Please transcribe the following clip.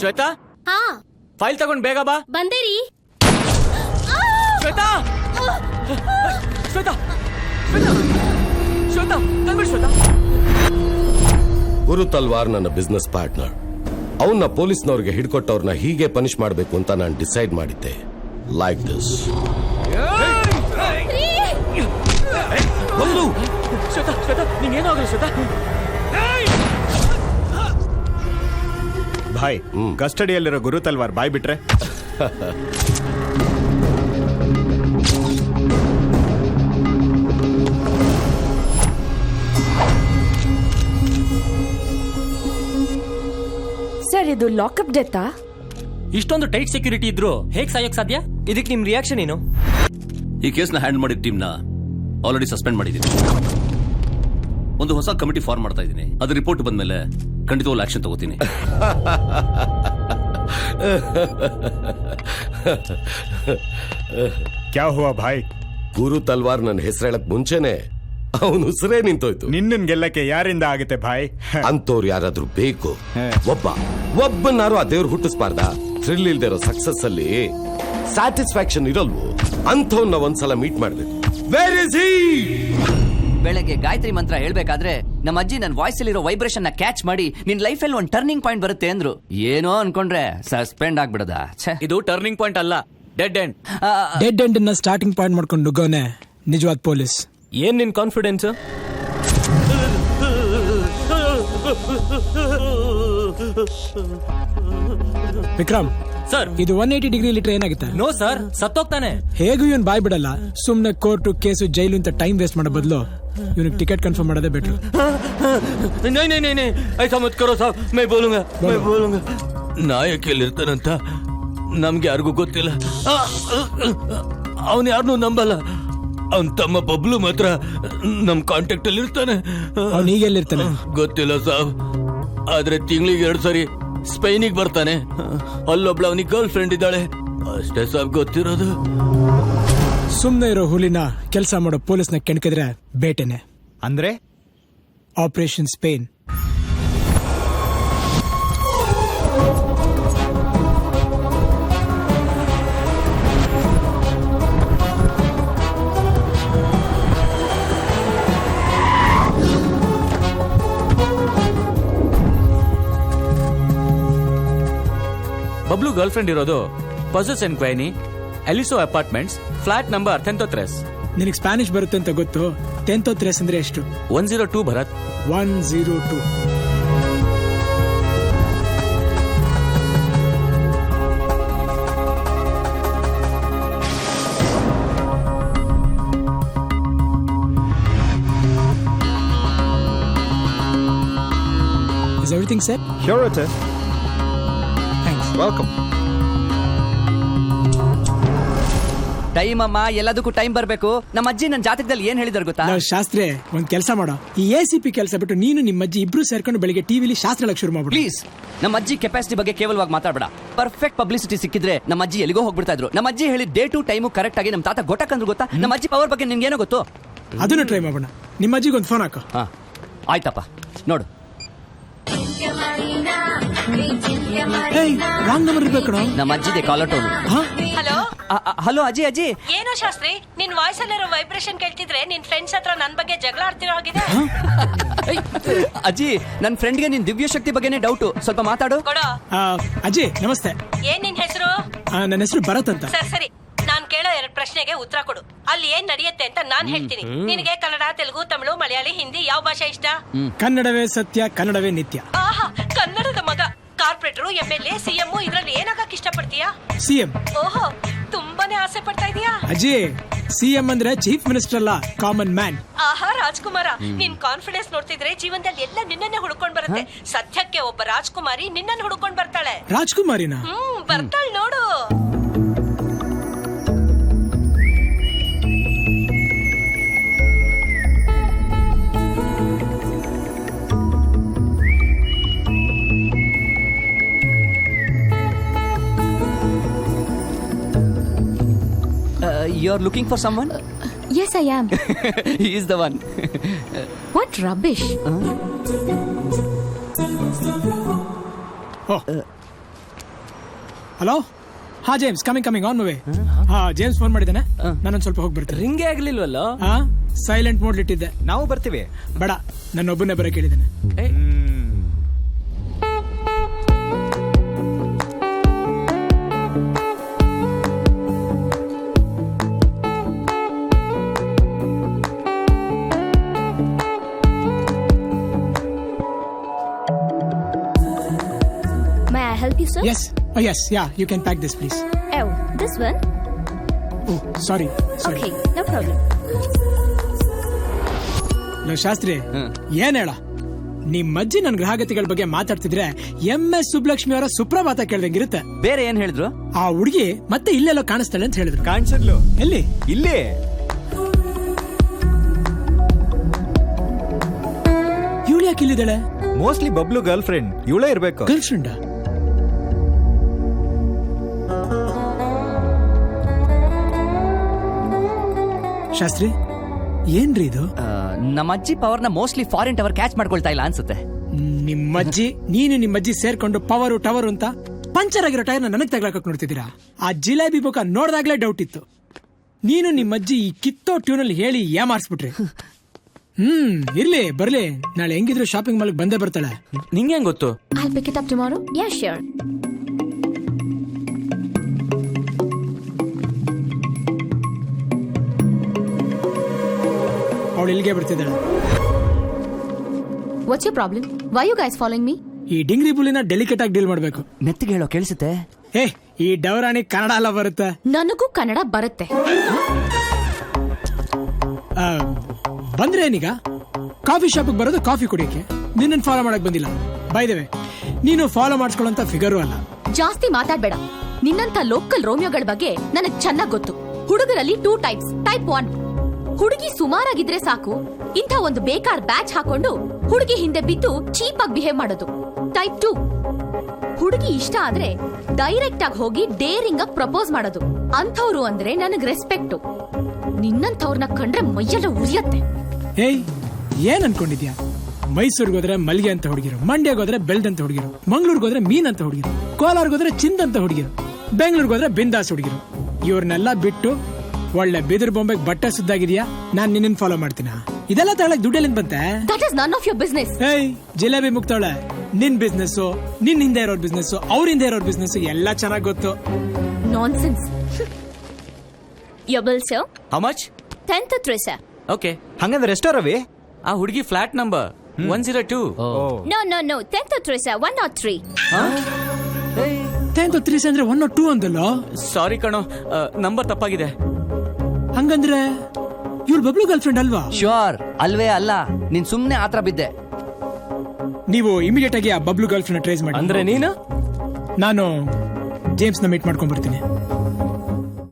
ಶ್ವೇತಾ, ಹಾ ಫೈಲ್ ತಗೊಂಡ್ ಬೇಗ ಬಾ. ಬಂದೇರಿ. ಶ್ವೇತಾ, ಶ್ವೇತಾ, ಶ್ವೇತಾ, ಶ್ವೇತಾ, ತಂದ್ಬಿಡು ಶ್ವೇತಾ. ಗುರು ತಲ್ವಾರ್ ನನ್ನ ಬಿಸ್ನೆಸ್ ಪಾರ್ಟ್ನರ್. ಅವನ್ನ ಪೊಲೀಸ್ನವ್ರಿಗೆ ಹಿಡ್ಕೊಟ್ಟವ್ರನ್ನ ಹೀಗೆ ಪನಿಷ್ ಮಾಡಬೇಕು ಅಂತ ನಾನು ಡಿಸೈಡ್ ಮಾಡಿದ್ದೆ. Like this. ಶ್ವೇತಾ, ಶ್ವೇತಾ, ನಿಂಗೇನಾಗಲ್ಲ ಶ್ವೇತಾ. ಭಾಯ್, ಕಸ್ಟಡಿಯಲ್ಲಿರೋ ಗುರು ತಲ್ವಾರ್ ಬಾಯ್ ಬಿಟ್ರೆ ಸರ್, ಇದು ಲಾಕಪ್ ಡೆತ್ತಾ? ಇಷ್ಟೊಂದು ಟೈಟ್ ಸೆಕ್ಯೂರಿಟಿ ಇದ್ರು ಹೇಗ್ ಸಾಯೋಕ್ ಸಾಧ್ಯ? ಇದಕ್ಕೆ ನಿಮ್ ರಿಯಾಕ್ಷನ್ ಏನು? ಈ ಕೇಸ್ನ ಹ್ಯಾಂಡಲ್ ಮಾಡಿದ ಟೀಮ್ನ ಆಲ್ರೆಡಿ ಸಸ್ಪೆಂಡ್ ಮಾಡಿದ್ದೀನಿ. ಒಂದು ಹೊಸ ಕಮಿಟಿ ಫಾರ್ಮ್ ಮಾಡ್ತಾ ಇದ್ದೀನಿ. ಅದ್ರ ರಿಪೋರ್ಟ್ ಬಂದ್ಮೇಲೆ ಖಂಡಿತವಾಗ್ಲೂ ಆಕ್ಷನ್ ತಗೋತೀನಿ. ಕ್ಯಾ ಹುವಾ ಭಾಯ್? ಗುರು ತಲ್ವಾರ್ ನನ್ನ ಹೆಸರು ಹೇಳಕ್ ಮುಂಚೆನೆ ಅವನು ಉಸಿರೇ ನಿಂತೋಯ್ತು. ನಿನ್ನನ್ ಗೆಲ್ಲಕ್ಕೆ ಯಾರಿಂದ ಆಗುತ್ತೆ ಭಾಯ್? ಅಂತವ್ರು ಯಾರಾದ್ರೂ ಬೇಕು. ಒಬ್ಬನಾರು ಆ ದೇವ್ರು ಹುಟ್ಟಿಸ್ಬಾರ್ದ? ಥ್ರಿಲ್ ಇಲ್ದೇ ಇರೋ ಸಕ್ಸಸ್ ಅಲ್ಲಿ ಸ್ಯಾಟಿಸ್ಫ್ಯಾಕ್ಷನ್ ಇರಲ್ವೋ? ಅಂಥವ್ನ ಒಂದ್ಸಲ ಮೀಟ್ ಮಾಡ್ಬೇಕು. Where is he? ಬೆಳಗ್ಗೆ ಗಾಯತ್ರಿ ಮಂತ್ರ ಹೇಳ್ಬೇಕಾದ್ರೆ ನಮ್ಮ ಅಜ್ಜಿ ನನ್ನ ವಾಯ್ಸ್ ಅಲ್ಲಿರೋ ವೈಬ್ರೇಷನ್ ನ ಕ್ಯಾಚ್ ಮಾಡಿ ನಿನ್ ಲೈಫ್ ಅಲ್ಲಿ ಒಂದು ಟರ್ನಿಂಗ್ ಪಾಯಿಂಟ್ ಬರುತ್ತೆ ಅಂದ್ರು. ಏನೋ ಅನ್ಕೊಂಡ್ರೆ ಸಸ್ಪೆಂಡ್ ಆಗ್ಬಿಡದ. ಇದು ಟರ್ನಿಂಗ್ ಪಾಯಿಂಟ್ ಅಲ್ಲ, ಡೆಡ್ ಎಂಡ್. ಡೆಡ್ ಎಂಡ್ ನ ಸ್ಟಾರ್ಟಿಂಗ್ ಪಾಯಿಂಟ್ ಮಾಡ್ಕೊಂಡು ನುಗ್ಗೋನೆ ನಿಜವಾದ ಪೊಲೀಸ್. ಏನ್ ನಿನ್ ಕಾನ್ಫಿಡೆನ್ಸ್? ವಿಕ್ರಮ್ ಸರ್, ಇದು 180 ಡಿಗ್ರಿ ಲಿಟರ್ ಏನಾಗುತ್ತೆ? ನೋ ಸರ್, ಸತ್ತೋಗ್ತಾನೆ. ಹೇಗೂ ಇವನ್ ಬಾಯ್ ಬಿಡಲ್ಲ. ಸುಮ್ನೆ ಕೋರ್ಟು ಕೇಸು ಜೈಲು ಅಂತ ಟೈಮ್ ವೇಸ್ಟ್ ಮಾಡೋ ಬದಲು ಇವನಿಗೆ ಟಿಕೆಟ್ ಕನ್ಫರ್ಮ್ ಮಾಡೋದೇ ಬೆಟ್ರು. ಐಸಾ ಮತ್ ಕರೋ ಸಾಬ್, ಮೈ ಬೋಲೂಂಗಾ. ನಾಯಕ ಎಲ್ಲಿರ್ತಾನಂತ ನಮ್ಗೆ ಯಾರಿಗೂ ಗೊತ್ತಿಲ್ಲ. ಅವನ್ ಯಾರನ್ನೂ ನಂಬಲ್ಲ. ಅವನ್ ತಮ್ಮ ಬಬ್ಲು ಮಾತ್ರ ನಮ್ ಕಾಂಟ್ಯಾಕ್ಟ್ ಅಲ್ಲಿ ಇರ್ತಾನೆ. ಅವ್ನು ಈಗೆಲ್ಲಿರ್ತಾನೆ ಗೊತ್ತಿಲ್ಲ ಸಾಬ್, ಆದ್ರೆ ತಿಂಗಳಿಗೆ 2 ಸರಿ ಸ್ಪೈನಿಗೆ ಬರ್ತಾನೆ. ಅಲ್ಲೊಬ್ಳು ಅವನಿಗೆ ಗರ್ಲ್ ಫ್ರೆಂಡ್ ಇದ್ದಾಳೆ, ಅಷ್ಟೇ ಸಾಬ್ ಗೊತ್ತಿರೋದು. ಸುಮ್ನೆ ಇರೋ ಹುಲಿನ ಕೆಲಸ ಮಾಡೋ ಪೊಲೀಸ್ನ ಕೆಣಕಿದ್ರೆ ಬೇಟೆನೆ. ಅಂದ್ರೆ operation Spain. Bablu girl friend ಇರೋದು ಪಸಸ್ ಅಂಡ್ ಕ್ವೈನಿ, ಎಲಿಸೋ ಅಪಾರ್ಟ್ಮೆಂಟ್ಸ್, ಫ್ಲಾಟ್ ನಂಬರ್ 103. ನಿನಗೆ ಸ್ಪ್ಯಾನಿಷ್ ಬರುತ್ತೆ ಅಂತ ಗೊತ್ತು. 103 ಅಂದ್ರೆ ಎಷ್ಟು? 102 Bharat. 102. Is everything set? Sure it is. Thanks. Welcome. Time ಅಮ್ಮ, ಎಲ್ಲದಕ್ಕೂ ಟೈಮ್ ಬರ್ಬೇಕು. ನಮ್ಮ ಅಜ್ಜಿ ನನ್ನ ಜಾತಕದಲ್ಲಿ ಏನ್ ಹೇಳಿದಾರೆ ಗೊತ್ತಾ? ಶಾಸ್ತ್ರಿ, ಒಂದ್ ಕೆಲಸ ಮಾಡೋ. ಈ ACP ಕೆಲಸ ಬಿಟ್ಟು ನೀನು ನಿಮ್ಮ ಅಜ್ಜಿ ಇಬ್ರು ಸೇರ್ಕೊಂಡು ಬೆಳಿಗ್ಗೆ ಟಿವಿಲಿ ಶಾಸ್ತ್ರ ಹೇಳಕ್ ಶುರು ಮಾಡ್ಬಿಡು. ಪ್ಲೀಸ್, ನಮ್ಮ ಅಜ್ಜಿ ಕೆಪಾಸಿಟಿ ಬಗ್ಗೆ ಕೇವಲವಾಗಿ ಮಾತಾಡಬೇಡ. ಪರ್ಫೆಕ್ಟ್ ಪಬ್ಲಿಸಿಟಿ ಸಿಕ್ಕಿದ್ರೆ ನಮ್ಮ ಅಜ್ಜಿ ಎಲ್ಲಿಗೋ ಹೋಗ್ಬಿಡ್ತಾ ಇದ್ರು. ನಮ್ಮ ಅಜ್ಜಿ ಹೇಳಿ ಡೇ ಟು ಟೈಮು ಕರೆಕ್ಟ್ ಆಗಿ ನಮ್ಮ ತಾತ ಗೊತ್ತಾಕಂದ್ರು ಗೊತ್ತಾ? ನಮ್ಮ ಅಜ್ಜಿ ಪವರ್ ಬಗ್ಗೆ ನಿನ್ಗೇನೋ ಗೊತ್ತು? ಅದನ್ನು ಟ್ರೈ ಮಾಡೋಣ. ನಿಮ್ಮ ಅಜ್ಜಿಗೆ ಒಂದು ಫೋನ್ ಹಾಕೋ. ಹಾ ಆಯ್ತಪ್ಪ, ನೋಡು. ರಾಂಗ್ ನಂಬರ್ ಇರ್ಬೇಕು. ನಮ್ಮ ಅಜ್ಜಿದೆ ಕಾಲರ್ ಟೋನ್. ಹಲೋ ಹಲೋ ಅಜ್ಜಿ. ಅಜ್ಜಿ ಏನೋ ಶಾಸ್ತ್ರಿ, ನಿನ್ ವಾಯ್ಸ್ ಅಲ್ಲಿರೋ ವೈಬ್ರೇಷನ್ ಕೇಳ್ತಿದ್ರೆ ನಿನ್ ಫ್ರೆಂಡ್ಸ್ ಹತ್ರ ನನ್ ಬಗ್ಗೆ ಜಗಳ ಆಡ್ತಿರೋ ಹಾಗಿದೆ. ಅಜ್ಜಿ, ನನ್ನ ಫ್ರೆಂಡ್ಗೆ ನಿನ್ ದಿವ್ಯ ಶಕ್ತಿ ಬಗ್ಗೆನೇ ಡೌಟ್, ಸ್ವಲ್ಪ ಮಾತಾಡು. ಕೊಡೋ. ಅಜ್ಜಿ ನಮಸ್ತೆ. ಏನ್ ನಿನ್ ಹೆಸರು? ನನ್ನ ಹೆಸರು ಭರತ್ ಅಂತ. ಸರಿ, ನಾನ್ ಕೇಳೋ 2 ಪ್ರಶ್ನೆಗೆ ಉತ್ತರ ಕೊಡು. ಅಲ್ಲಿ ಏನ್ ನಡೆಯುತ್ತೆ ಅಂತ ನಾನ್ ಹೇಳ್ತೀನಿ. ನಿನಗೆ ಕನ್ನಡ, ತೆಲುಗು, ತಮಿಳು, ಮಲಯಾಳಿ, ಹಿಂದಿ ಯಾವ ಭಾಷೆ ಇಷ್ಟ? ಕನ್ನಡವೇ ಸತ್ಯ, ಕನ್ನಡವೇ ನಿತ್ಯ. ಆಹಾ, ಕನ್ನಡದ ಮಗ. ಕಾರ್ಪೊರೇಟರ್, MLA, CM ಇದ್ರಲ್ಲಿ ಏನಾಗಕ್ ಇಷ್ಟಪಡ್ತೀಯಾ? CM. ಓಹೋ, ತುಂಬಾನೇ ಆಸೆ ಪಡ್ತಾ ಇದೀಯಾ? ಅಜ್ಜಿ, CM ಅಂದ್ರೆ ಚೀಫ್ ಮಿನಿಸ್ಟರ್ ಅಲ್ಲ, ಕಾಮನ್ ಮ್ಯಾನ್. ಆಹಾ ರಾಜ್ಕುಮಾರ, ನಿನ್ ಕಾನ್ಫಿಡೆನ್ಸ್ ನೋಡ್ತಿದ್ರೆ ಜೀವನದಲ್ಲಿ ಎಲ್ಲ ನಿನ್ನನ್ನೇ ಹುಡ್ಕೊಂಡ್ ಬರುತ್ತೆ. ಸದ್ಯಕ್ಕೆ ಒಬ್ಬ ರಾಜ್ಕುಮಾರಿ ನಿನ್ನನ್ನು ಹುಡ್ಕೊಂಡ್ ಬರ್ತಾಳೆ. ರಾಜ್ಕುಮಾರಿನ? ಬರ್ತಾಳೆ ನೋಡು. You are looking for someone? Yes, I am. He is the one. What rubbish. Hello ಹಾ ಜೇಮ್ಸ್ ಕಮಿಂಗ್ ಆನ್ ಮೇ. ಹಾ ಜೇಮ್ಸ್ ಫೋನ್ ಮಾಡಿದ್ದಾನೆ, ನಾನೊಂದ್ ಸ್ವಲ್ಪ ಹೋಗಿ ಬರ್ತೀನಿ. ರಿಂಗೇ ಆಗ್ಲಿಲ್ವಲ್ಲ. ಹಾ ಸೈಲೆಂಟ್ ಮೋಡ್ಲಿಟ್ಟಿದ್ದೆ. ನಾವು ಬರ್ತೀವಿ. ಬೇಡ, ನನ್ನ ಒಬ್ಬನೇ ಬರಕ್ ಹೇಳಿದ್ದೇನೆ. May I help you, sir? Yes. Oh, yes. Yeah, you can pack this, please. Oh, this one? Oh, sorry. Okay, no problem. Low Shastri, ಏನ್ ಹೇಳ? ನಿಮ್ ಅಜ್ಜಿ ನನ್ ಗ್ರಹಗತಿಗಳ ಬಗ್ಗೆ ಮಾತಾಡ್ತಿದ್ರೆ MS ಸುಬ್ಲಕ್ಷ್ಮಿ ಅವರ ಸುಪ್ರಭಾತ ಕೇಳ್ದಂಗಿರುತ್ತೆ. ಬೇರೆ ಏನ್ ಹೇಳಿದ್ರು? ಆ ಹುಡುಗಿ ಮತ್ತೆ ಇಲ್ಲೆಲ್ಲೋ ಕಾಣಿಸ್ತಾಳೆ ಅಂತ ಹೇಳಿದ್ರು. ಕಾಣಿಸಿದ್ಲು. ಎಲ್ಲಿ? ಇಲ್ಲೇ. ಇವಳು ಯಾಕೆ ಇಲ್ಲಿದ್ದಾಳೆ? ಮೋಸ್ಟ್ಲಿ ಬಬ್ಲು ಗರ್ಲ್ ಫ್ರೆಂಡ್ ಇವಳೇ ಇರ್ಬೇಕು. Girl friend? ಶಾಸ್ತ್ರಿ, ಏನ್ರಿ ಇದು? ನಮ್ಮ ಅಜ್ಜಿ ಪವರ್ನ ಮೋಸ್ಟ್ಲಿ ಫಾರಿನ್ ಟವರ್ ಕ್ಯಾಚ್ ಮಾಡ್ಕೊಳ್ತಾ ಇಲ್ಲ ಅನ್ಸುತ್ತೆ. ನಿಮ್ಮಜ್ಜಿ, ನಿಮ್ಮಜ್ಜಿ ಸೇರ್ಕೊಂಡು ಟವರ್ ಅಂತ ಪಂಚರ್ ಆಗಿರೋ ಟೈರ್ನ ನನಗ್ ತಗ್ಲಾಕಕ್ ನೋಡ್ತಿದ್ದೀರಾ? ಆ ಜಿಲೇಬಿ ಬುಕ್ಕ ನೋಡ್ದಾಗ್ಲೇ ಡೌಟ್ ಇತ್ತು. ನೀನು ನಿಮ್ಮಜ್ಜಿ ಈ ಕಿತ್ತೋ ಟ್ಯೂನಲ್ಲಿ ಹೇಳಿ ಏಮಾರ್ಸ್ಬಿಟ್ರಿ. ಇರ್ಲಿ ಬರ್ಲಿ, ನಾಳೆ ಹೆಂಗಿದ್ರು ಶಾಪಿಂಗ್ ಮಾಲ್ಗೆ ಬಂದೇ ಬರ್ತಾಳೆ. ನಿಂಗೆ ಹೆಂಗ್ ಗೊತ್ತು? I'll pick it up tomorrow. Yeah, sure. ಅವಳು ಇಲ್ಲಿಗೆ ಬರ್ತಿದ್ದಾಳೆ. What's your problem? Why you guys following me? ಈ ಡಿಂಗ್ರಿ ಬುಲಿನ ಡೆಲಿಕೇಟ್ ಆಗಿ ಡೀಲ್ ಮಾಡ್ಬೇಕು. ನೆತ್ತಿಗೆ ಹೇಳೋ ಕೇಳಿಸುತ್ತೆ. ಈ ಡವರಾಣಿ ಕನ್ನಡ ಎಲ್ಲ ಬರುತ್ತೆ. ನನಗೂ ಕನ್ನಡ ಬರುತ್ತೆ. ಬಂದ್ರೆ ಏನೀಗ? ಕಾಫಿ ಶಾಪಿಗೆ ಬರೋದು ಕಾಫಿ ಕುಡಿಯಕ್ಕೆ. ನಿನ್ನನ್ನು ಫಾಲೋ ಮಾಡಕ್ ಬಂದಿಲ್ಲ. ಬೈ ದ ವೇ, ನೀನು ಫಾಲೋ ಮಾಡಿಸ್ಕೊಳ್ಳೋಂತ ಫಿಗರು ಅಲ್ಲ. ಜಾಸ್ತಿ ಮಾತಾಡ್ಬೇಡ. ನಿನ್ನಂತ ಲೋಕಲ್ ರೋಮಿಯೋಗಳ ಬಗ್ಗೆ ನನಗ್ ಚೆನ್ನಾಗ್ ಗೊತ್ತು. ಹುಡುಗರಲ್ಲಿ 2 types. ಟೈಪ್ 1, ಹುಡುಗಿ ಸುಮಾರಾಗಿದ್ರೆ ಸಾಕು, ಇಂಥ ಒಂದು ಬೇಕಾರ್ ಬ್ಯಾಚ್ ಹಾಕೊಂಡು ಹುಡುಗಿ ಹಿಂದೆ ಬಿದ್ದು ಚೀಪ್ ಆಗಿ ಬಿಹೇವ್ ಮಾಡೋದು. ಟೈಪ್ 2, ಹುಡುಗಿ ಇಷ್ಟ ಆದ್ರೆ ಡೈರೆಕ್ಟ್ ಆಗಿ ಹೋಗಿ ಡೇರಿಂಗ್ ಆಗಿ ಪ್ರಪೋಸ್ ಮಾಡೋದು. ಅಂಥವ್ರು ಅಂದ್ರೆ ನನಗ್ ರೆಸ್ಪೆಕ್ಟ್. ನಿನ್ನಂಥವ್ರನ್ನ ಕಂಡ್ರೆ ಮೈಯೆಲ್ಲ ಉರಿಯತ್ತೆ. ಏನ್ ಅನ್ಕೊಂಡಿದ್ಯಾ? ಮೈಸೂರ್ಗೆ ಹೋದ್ರೆ ಮಲ್ಗೆ ಅಂತ ಹುಡುಗಿರು, ಮಂಡ್ಯಗೆ ಹೋದ್ರೆ ಬೆಲ್ದ್ ಅಂತ ಹುಡುಗಿರು, ಮಂಗ್ಳೂರ್ಗೆ ಹೋದ್ರೆ ಮೀನ್ ಅಂತ ಹುಡುಗಿರು, ಕೋಲಾರ್ಗೆ ಹೋದ್ರೆ ಚಿಂದ್ ಅಂತ ಹುಡುಗಿರು, ಬೆಂಗಳೂರಿಗೆ ಹೋದ್ರೆ ಬಿಂದಾಸ್ ಹುಡುಗಿರು. ಇವ್ರನ್ನೆಲ್ಲ ಬಿಟ್ಟು ಒಳ್ಳೆ ಬಿದಿರು ಬೊಂಬೆಗೆ ಬಟ್ಟೆ ಸುದ್ದಾಗಿದ್ಯಾ? ನಾನ್ ನಿನ್ನ ಫಾಲೋ ಮಾಡ್ತೀನ? ಇದೆಲ್ಲ ತಗೊಳಕ್ ದುಡ್ಡೆಲ್ಲಿಂದ ಬಂತೆ? That is none of your business. Jalebi ಮುಕ್ತಾವಳೆ. ನಿನ್ ಬಿಸ್ನೆಸ್, ನಿನ್ ಹಿಂದೆ ಇರೋರ್ ಬಿಸ್ನೆಸ್, ಅವ್ರ ಹಿಂದೆ ಇರೋರ್ ಬಿಸ್ನೆಸ್ ಎಲ್ಲ ಚೆನ್ನಾಗ್ ಗೊತ್ತು. Nonsense. Your bill, sir? How much? 10-3, sir. Okay. ಹಂಗಂದ್ರೆ ಎಷ್ಟೋ ರವಿ? ಆ ಹುಡುಗಿ ಫ್ಲಾಟ್ ನಂಬರ್ 102. No. 10-3, sir. 103. 10-3 ಅಂದ್ರೆ 102 ಅಂದಲ್ಲ? ಸಾರಿ ಕಣೋ, ನಂಬರ್ ತಪ್ಪಾಗಿದೆ. ಹಂಗಂದ್ರೆ ಇವ್ಳು ಬಬ್ಲು ಗರ್ಲ್ ಫ್ರೆಂಡ್ ಅಲ್ವಾ? ಶ್ಯೂರ್ ಅಲ್ವೇ ಅಲ್ಲ, ನೀನ್ ಸುಮ್ನೆ ಆತರ ಬಿದ್ದೆ. ನೀವು ಇಮಿಡಿಯೇಟ್ ಆಗಿ ಆ ಬಬ್ಲು ಗರ್ಲ್ ಫ್ರೆಂಡ್ ಟ್ರೇಸ್ ಮಾಡಿ. ಅಂದ್ರೆ ನೀನು? ನಾನು ಜೇಮ್ಸ್ ನ ಮೀಟ್ ಮಾಡ್ಕೊಂಡ್ ಬರ್ತೀನಿ.